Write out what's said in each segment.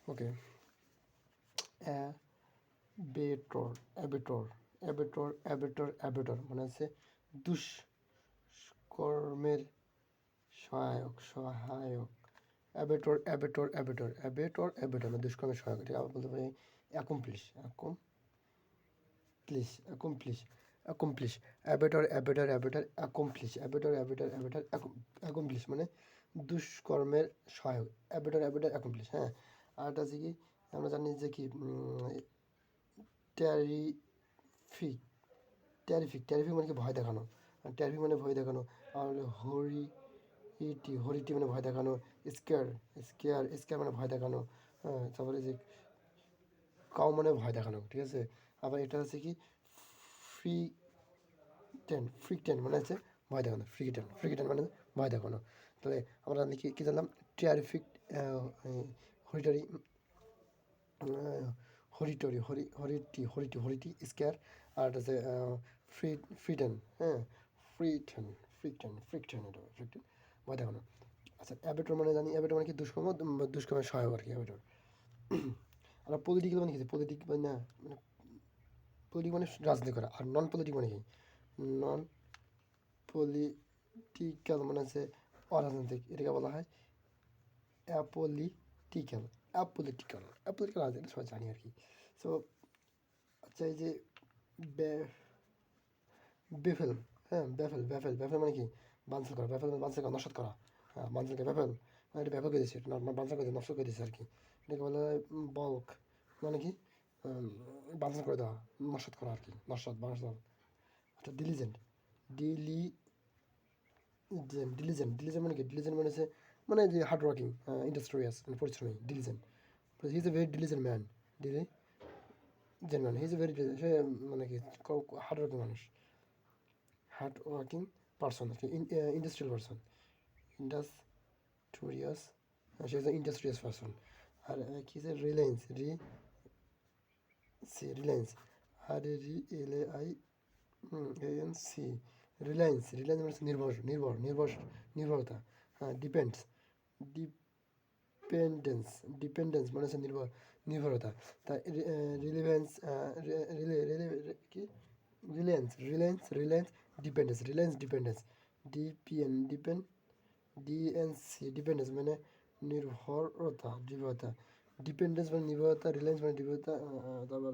ওকে, অ্যাবেটর abettor abettor abettor অ্যাবেটর মানে হচ্ছে দুষ্কর্মের সহায়ক সহায়ক অ্যাবেটর অ্যাবেটর অ্যাবেটর অ্যাবেটর অ্যাবেটর মানে দুষ্কর্মের সহায়ক। এটা আবার বলতে পারি accomplish accomplish accomplish accomplish abettor abettor abettor accomplish abettor abettor abettor accomplish মানে দুষ্কর্মের সহায়ক অ্যাবেটর অ্যাবেটর অ্যাকমপ্লিশ। হ্যাঁ, আর একটা আছে কি আমরা জানি যে কি ট্যারিফিক ট্যারিফিক ট্যারিফিক মানে কি ভয় দেখানো, ট্যারিফিক মানে ভয় দেখানো। আর হলো হরিটি হরিটি মানে ভয় দেখানো। স্কেয়ার স্কেয়ার স্কেয়ার মানে ভয় দেখানো। হ্যাঁ, তারপরে যে কাউ মানে ভয় দেখানো, ঠিক আছে। আবার এটা হচ্ছে কি ফ্রিকটেন মানে হচ্ছে ভয় দেখানো, ফ্রিকটেন মানে ভয় দেখানো। তাহলে আমরা কি জানলাম? ট্যারিফিক, হরিটারি, হরিটরি হরিটি স্কেয়ার। আর এটা হচ্ছে ফ্রিটেন। হ্যাঁ, ফ্রিকটেন এটা ফ্রিকটেন ভয় দেখানো। আচ্ছা, অ্যাবেটর মানে জানি, অ্যাবেটর মানে কি দুষ্কর্মের সহায়ক আর কি অ্যাবেটর। আর পলিটিক্যাল মানে কি? পলিটিক মানে না, মানে পলিটিক মানে রাজনীতি করা। আর নন পলিটিক মানে কি? নন পলিটিক্যাল মানে হচ্ছে অরাজনৈতিক, এটাকে বলা হয় অ্যাপলিটিক্যাল। অ্যাপলিটিক্যাল রাজনীতি সবাই জানি আর কি। সো আচ্ছা, এই যে বেফেল, হ্যাঁ ব্যাফেল মানে কি? বানচাল করা। ব্যাফেল মানে বানচাল করা, নস্যাৎ করা। হ্যাঁ, বানচালকে ব্যাফেল মানে এটা ব্যাফেল করে দিচ্ছে, বানচাল করে নষ্ট করে দিচ্ছে আর কি। এটাকে বলা হয় বল্ক, মানে কি? বানচাল করে দেওয়া, নস্যাৎ করা আর কি, বানচাল। আচ্ছা, ডিলিজেন্ট ডিলিজেন্ট মানে কি? ডিলিজেন্ট মানে হচ্ছে মানে যে হার্ড ওয়ার্কিং, ইন্ডাস্ট্রিয়াস মানে পরিশ্রমী, diligent. He is a very diligent man, diligent man, he is a very, সে মানে কি হার্ড ওয়ার্কিং মানুষ, হার্ড ওয়ার্কিং পারসন আর কি, ইন্ডাস্ট্রিয়াল পারসন, ইন্ডাস্ট্রিয়াস, সে ইজ এ ইন্ডাস্ট্রিয়াস পারসন। আর কি যে রিলায়েন্স, আর রিএলএআইএনসি, রিলায়েন্স মানে হচ্ছে নির্ভরতা। হ্যাঁ, ডিপেন্ডেন্স মানে হচ্ছে নির্ভরতা। তা রিলিভেন্স, কি রিলায়েন্স ডিপেন্ডেন্স, ডিপেন্ডেন্স মানে নির্ভরতা, ডিপেন্ডেন্স মানে নির্ভরতা, রিলায়েন্স মানে নির্ভরতা। তারপর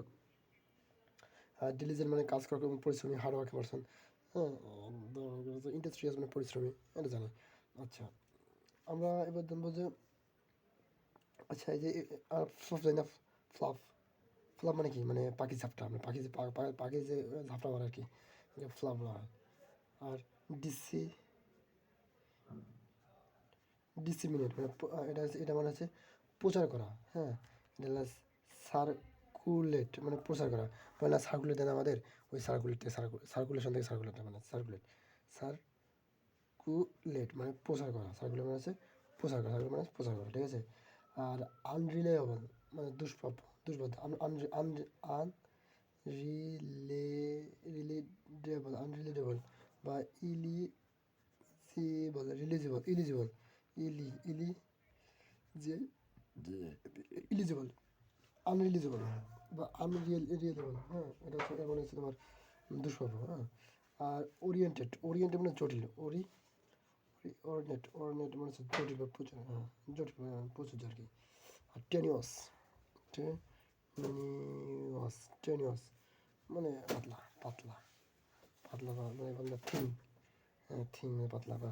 ডিলিজেন্ট মানে কাজ করা এবং পরিশ্রমী, হার্ড ওয়ার্কিং পারসন। হ্যাঁ, ইন্ডাস্ট্রিয়াস মানে পরিশ্রমী, এটা জানি। আচ্ছা, আমরা এবার জানবো যে, আচ্ছা এই যে ফ্লাফ জানি না, ফ্লাফ ফ্লাফ মানে কি? মানে পাখি ঝাপটা, মানে পাখি যে ঝাপটা মারে আর কি, ফ্লাফ বলা হয়। আর ডিসি ডিসিমিনেট মানে এটা মানে হচ্ছে প্রচার করা। হ্যাঁ, এটা হলো সার্কুলেট মানে প্রচার করা। বলে না সার্কুলেট দেন আমাদের, ওই সার্কুলেশন থেকে সার্কুলেট মানে সার্কুলেট মানে প্রচার করা। সার্কুলেট মানে হচ্ছে প্রচার করা, সার্কুলেট মানে প্রচার করা, ঠিক আছে। আর আনরিলায়েবল মানে দুষ্পাদ্য, আনরিলেটেবল বা ইলিজিবল, ইলি যে ইলিজিবল, আনরিলিজেবল বা রিয়েলেবল। হ্যাঁ, এটা হচ্ছে, এটা মানে হচ্ছে তোমার দুষ্প্রাপ্য। হ্যাঁ, আর ওরিয়েন্টেড মানে জটিল, অর্নেট মানে হচ্ছে জটিল বা প্রচুর। হ্যাঁ, জটিল প্রচুর আর কি। আর টেনিওয়াস মানে পাতলা মানে বলতে থিং, থিং মানে পাতলা, বা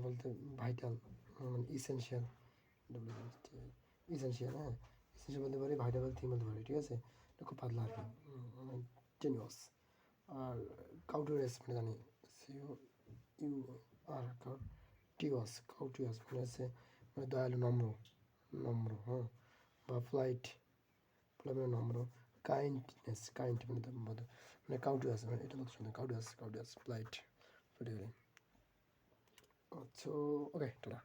বলতে ভাইটাল মানে ইসেনশিয়াল, ইসেনশিয়াল। হ্যাঁ, ইসেনশিয়াল বলতে পারি, ভাইটাল থিং বলতে পারি, ঠিক আছে। এটা খুব পাতলা আর কি, মানে টেনিওয়াস। আর কাউটিউয়াস মানে জানি, COUR, কাউটিউয়াস মানে হচ্ছে মানে দয়ালু, নম্র। হ্যাঁ, বা ফ্লাইট মানে নম্র। কাইন্ড মানে কাউটিউয়াস মানে এটা মতো শুনে, কাউটিউয়াস ফ্লাইট। আচ্ছা, ওকে, টাটা।